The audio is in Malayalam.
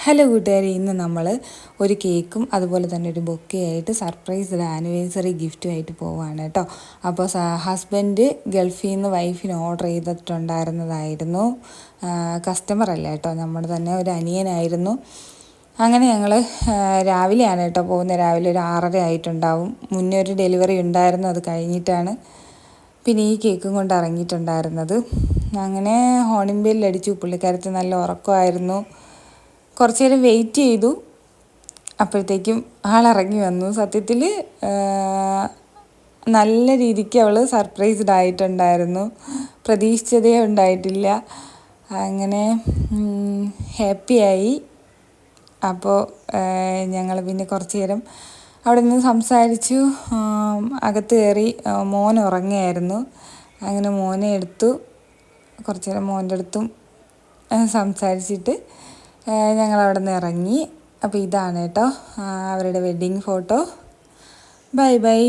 ഹലോ കൂട്ടുകാരെ, ഇന്ന് നമ്മൾ ഒരു കേക്കും അതുപോലെ തന്നെ ഒരു ബൊക്കെ ആയിട്ട് സർപ്രൈസ് ആനിവേഴ്സറി ഗിഫ്റ്റുമായിട്ട് പോവുകയാണ് കേട്ടോ. അപ്പോൾ ഹസ്ബൻഡ് ഗൾഫിൽ നിന്ന് വൈഫിന് ഓർഡർ ചെയ്തിട്ടുണ്ടായിരുന്നതായിരുന്നു. കസ്റ്റമർ അല്ല കേട്ടോ, നമ്മുടെ തന്നെ ഒരു അനിയനായിരുന്നു. അങ്ങനെ ഞങ്ങൾ രാവിലെയാണ് കേട്ടോ പോകുന്നത്. രാവിലെ ഒരു 6:30 ആയിട്ടുണ്ടാവും. മുന്നേ ഒരു ഡെലിവറി ഉണ്ടായിരുന്നു, അത് കഴിഞ്ഞിട്ടാണ് പിന്നെ ഈ കേക്കും കൊണ്ട് ഇറങ്ങിയിട്ടുണ്ടായിരുന്നത്. അങ്ങനെ ഹോണിംഗ് ബെല്ലടിച്ചു. പുള്ളിക്കാരത്തി നല്ല ഉറക്കമായിരുന്നു. കുറച്ച് നേരം വെയിറ്റ് ചെയ്തു. അപ്പോഴത്തേക്കും ആളിറങ്ങി വന്നു. സത്യത്തിൽ നല്ല രീതിക്ക് അവൾ സർപ്രൈസ്ഡ് ആയിട്ടുണ്ടായിരുന്നു. പ്രതീക്ഷിച്ചതേ ഉണ്ടായിട്ടില്ല. അങ്ങനെ ഹാപ്പിയായി. അപ്പോൾ ഞങ്ങൾ പിന്നെ കുറച്ച് നേരം അവിടെ നിന്ന് സംസാരിച്ചു. അകത്ത് കയറി. മോൻ ഉറങ്ങുകയായിരുന്നു. അങ്ങനെ മോനെ എടുത്തു. കുറച്ച് നേരം മോൻ്റെ അടുത്തും സംസാരിച്ചിട്ട് ഞങ്ങളവിടെ നിന്ന് ഇറങ്ങി. അപ്പോൾ ഇതാണ് കേട്ടോ അവരുടെ വെഡ്ഡിങ് ഫോട്ടോ. Bye bye.